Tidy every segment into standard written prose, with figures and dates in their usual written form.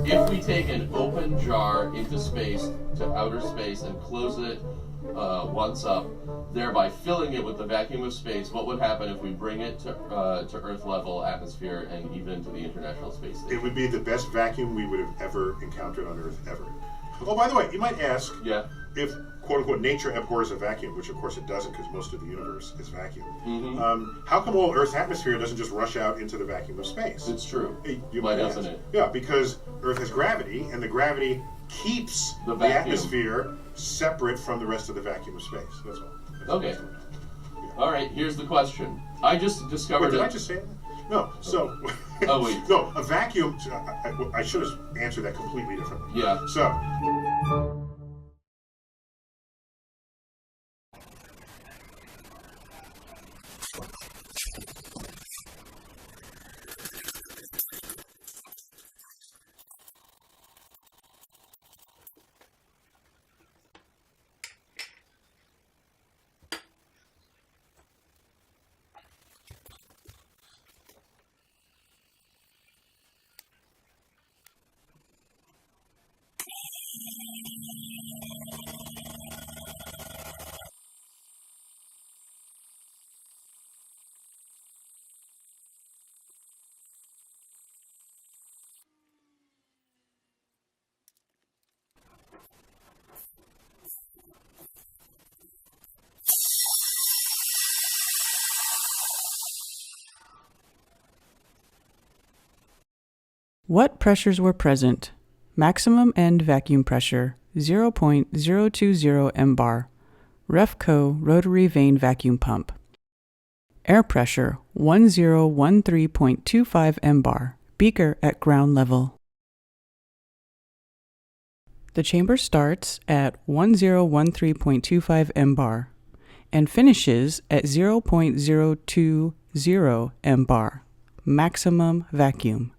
If we take an open jar into space, to outer space, and close it once up, thereby filling it with the vacuum of space, what would happen if we bring it to Earth level atmosphere and even to the International Space Station? It would be the best vacuum we would have ever encountered on Earth, ever. Oh, by the way, you might ask if, quote unquote, nature abhors a vacuum, which of course it doesn't because most of the universe is vacuum. How come all Earth's atmosphere doesn't just rush out into the vacuum of space? It's true. Why doesn't it? Yeah, because Earth has gravity, and the gravity keeps the atmosphere separate from the rest of the vacuum of space. That's all. Okay. All right, here's the question. I just discovered Did I just say that? No, so... Oh, wait. No, a vacuum... I should have answered that completely differently. Yeah. So... What pressures were present? Maximum end vacuum pressure 0.020 mbar. Refco rotary vane vacuum pump. Air pressure 1013.25 mbar. Beaker at ground level. The chamber starts at 1013.25 mbar and finishes at 0.020 mbar. Maximum vacuum.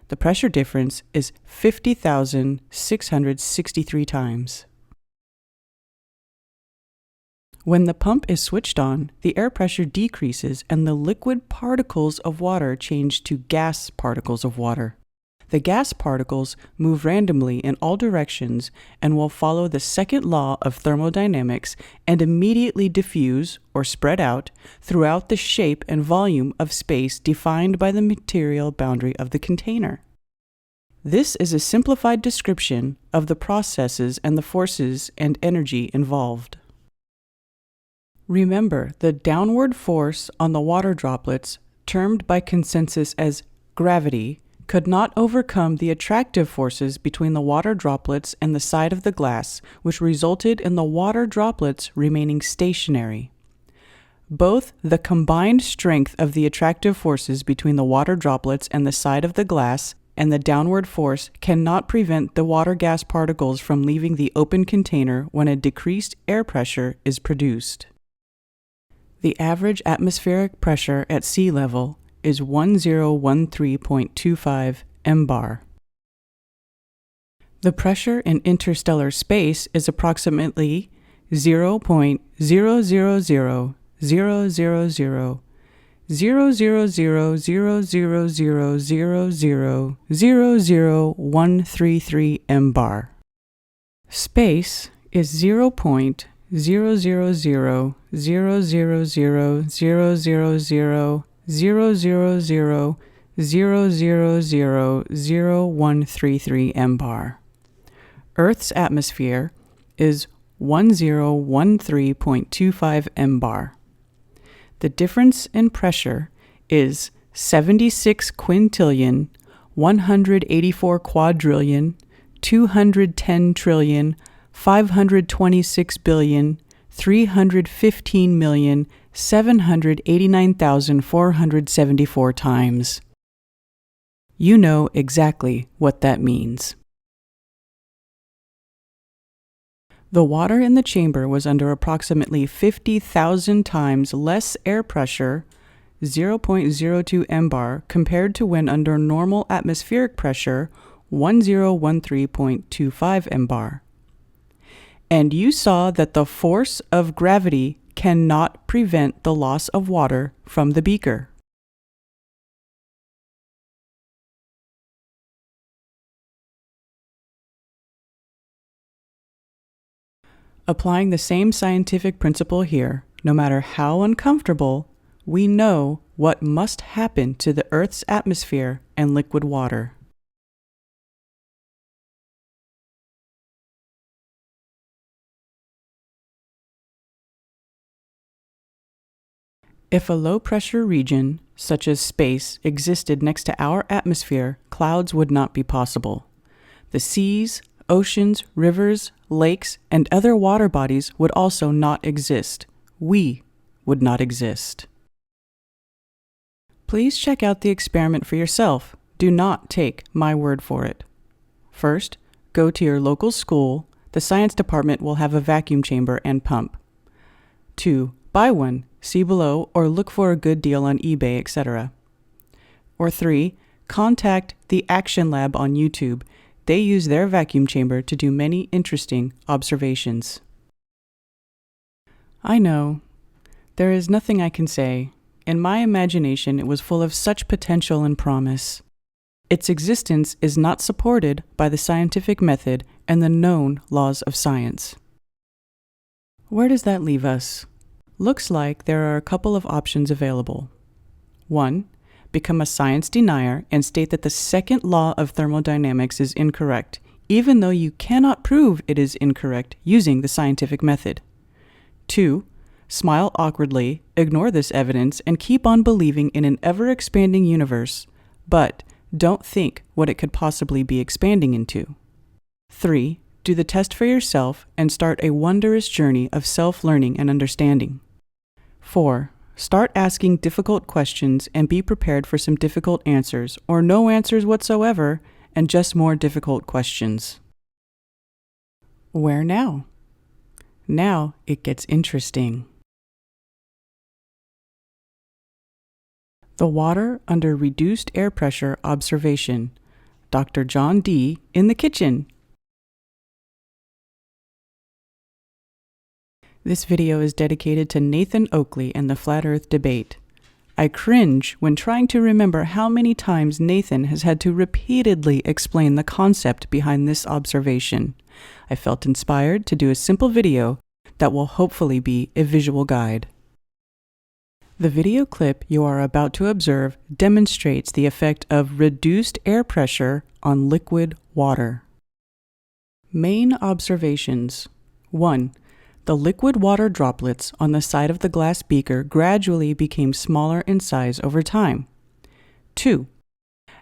The pressure difference is 50,663 times. When the pump is switched on, the air pressure decreases and the liquid particles of water change to gas particles of water. The gas particles move randomly in all directions and will follow the second law of thermodynamics and immediately diffuse or spread out throughout the shape and volume of space defined by the material boundary of the container. This is a simplified description of the processes and the forces and energy involved. Remember, the downward force on the water droplets, termed by consensus as gravity, could not overcome the attractive forces between the water droplets and the side of the glass, which resulted in the water droplets remaining stationary. Both the combined strength of the attractive forces between the water droplets and the side of the glass and the downward force cannot prevent the water gas particles from leaving the open container when a decreased air pressure is produced. The average atmospheric pressure at sea level is 1013.25 mbar. The pressure in interstellar space is approximately 0.00000000000000133 mbar. Space is 0.000000000000133 mbar. Earth's atmosphere is 1013.25 mbar. The difference in pressure is 76 quintillion, 184 quadrillion, 210 trillion, 526 billion, 315,789,474 times. You know exactly what that means. The water in the chamber was under approximately 50,000 times less air pressure, 0.02 mbar, compared to when under normal atmospheric pressure, 1013.25 mbar. And you saw that the force of gravity cannot prevent the loss of water from the beaker. Applying the same scientific principle here, no matter how uncomfortable, we know what must happen to the Earth's atmosphere and liquid water. If a low-pressure region, such as space, existed next to our atmosphere, clouds would not be possible. The seas, oceans, rivers, lakes, and other water bodies would also not exist. We would not exist. Please check out the experiment for yourself. Do not take my word for it. First, go to your local school. The science department will have a vacuum chamber and pump. 2. Buy one. See below or look for a good deal on eBay, etc. Or 3. Contact the Action Lab on YouTube. They use their vacuum chamber to do many interesting observations. I know. There is nothing I can say. In my imagination, it was full of such potential and promise. Its existence is not supported by the scientific method and the known laws of science. Where does that leave us? Looks like there are a couple of options available. 1. Become a science denier and state that the second law of thermodynamics is incorrect, even though you cannot prove it is incorrect using the scientific method. 2. Smile awkwardly, ignore this evidence, and keep on believing in an ever-expanding universe, but don't think what it could possibly be expanding into. 3. Do the test for yourself and start a wondrous journey of self-learning and understanding. 4. Start asking difficult questions and be prepared for some difficult answers, or no answers whatsoever, and just more difficult questions. Where now? Now it gets interesting. The water under reduced air pressure observation. Dr. John D. in the kitchen. This video is dedicated to Nathan Oakley and the Flat Earth debate. I cringe when trying to remember how many times Nathan has had to repeatedly explain the concept behind this observation. I felt inspired to do a simple video that will hopefully be a visual guide. The video clip you are about to observe demonstrates the effect of reduced air pressure on liquid water. Main observations. 1. The liquid water droplets on the side of the glass beaker gradually became smaller in size over time. 2.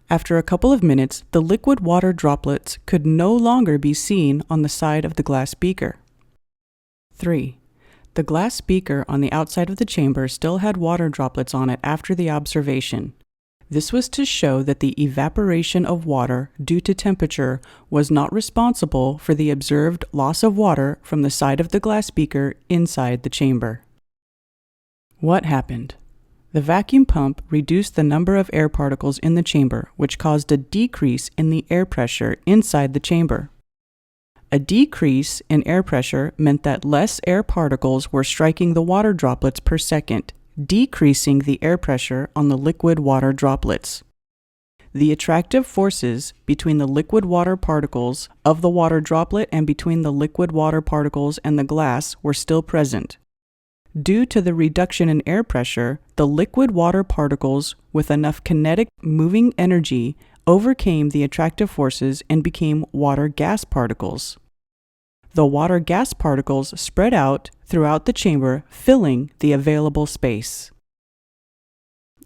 After a couple of minutes, the liquid water droplets could no longer be seen on the side of the glass beaker. 3. The glass beaker on the outside of the chamber still had water droplets on it after the observation. This was to show that the evaporation of water due to temperature was not responsible for the observed loss of water from the side of the glass beaker inside the chamber. What happened? The vacuum pump reduced the number of air particles in the chamber, which caused a decrease in the air pressure inside the chamber. A decrease in air pressure meant that less air particles were striking the water droplets per second, decreasing the air pressure on the liquid water droplets. The attractive forces between the liquid water particles of the water droplet and between the liquid water particles and the glass were still present. Due to the reduction in air pressure, the liquid water particles with enough kinetic moving energy overcame the attractive forces and became water gas particles. The water gas particles spread out throughout the chamber, filling the available space.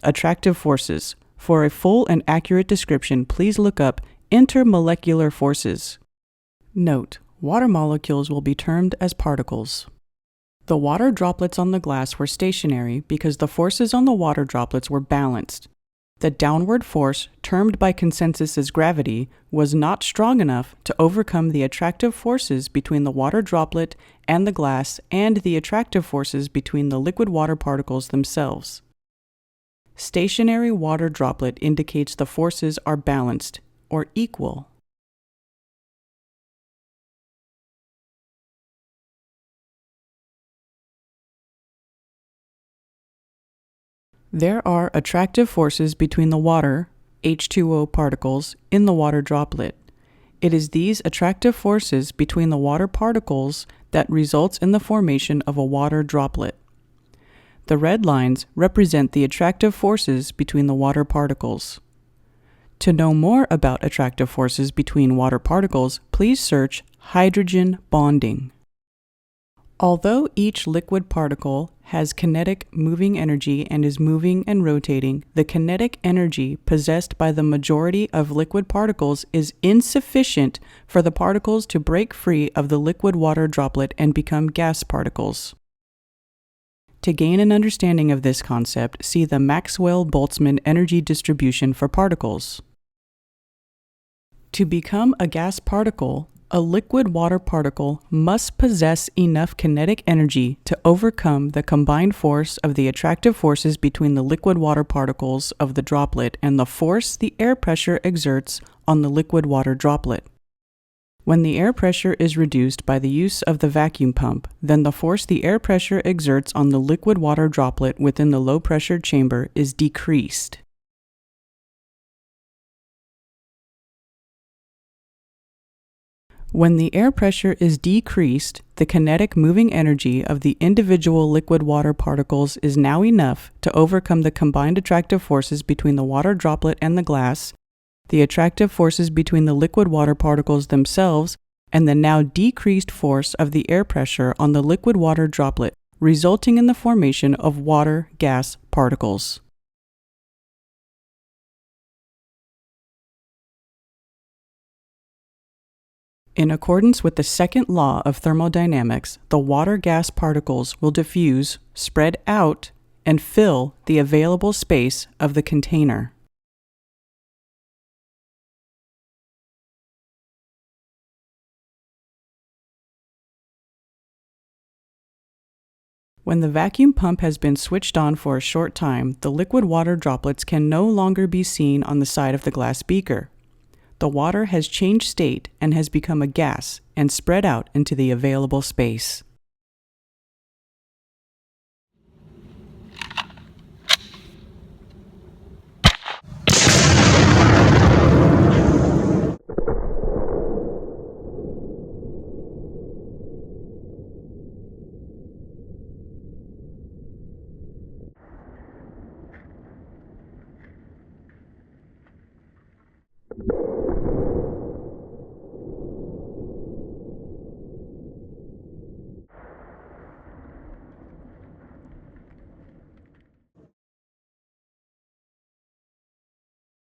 Attractive forces. For a full and accurate description, please look up intermolecular forces. Note: water molecules will be termed as particles. The water droplets on the glass were stationary because the forces on the water droplets were balanced. The downward force, termed by consensus as gravity, was not strong enough to overcome the attractive forces between the water droplet and the glass and the attractive forces between the liquid water particles themselves. Stationary water droplet indicates the forces are balanced, or equal. There are attractive forces between the water, H2O particles, in the water droplet. It is these attractive forces between the water particles that results in the formation of a water droplet. The red lines represent the attractive forces between the water particles. To know more about attractive forces between water particles, please search hydrogen bonding. Although each liquid particle has kinetic moving energy and is moving and rotating, the kinetic energy possessed by the majority of liquid particles is insufficient for the particles to break free of the liquid water droplet and become gas particles. To gain an understanding of this concept, see the Maxwell-Boltzmann energy distribution for particles. To become a gas particle, a liquid water particle must possess enough kinetic energy to overcome the combined force of the attractive forces between the liquid water particles of the droplet and the force the air pressure exerts on the liquid water droplet. When the air pressure is reduced by the use of the vacuum pump, then the force the air pressure exerts on the liquid water droplet within the low-pressure chamber is decreased. When the air pressure is decreased, the kinetic moving energy of the individual liquid water particles is now enough to overcome the combined attractive forces between the water droplet and the glass, the attractive forces between the liquid water particles themselves, and the now decreased force of the air pressure on the liquid water droplet, resulting in the formation of water-gas particles. In accordance with the second law of thermodynamics, the water-gas particles will diffuse, spread out, and fill the available space of the container. When the vacuum pump has been switched on for a short time, the liquid water droplets can no longer be seen on the side of the glass beaker. The water has changed state and has become a gas and spread out into the available space.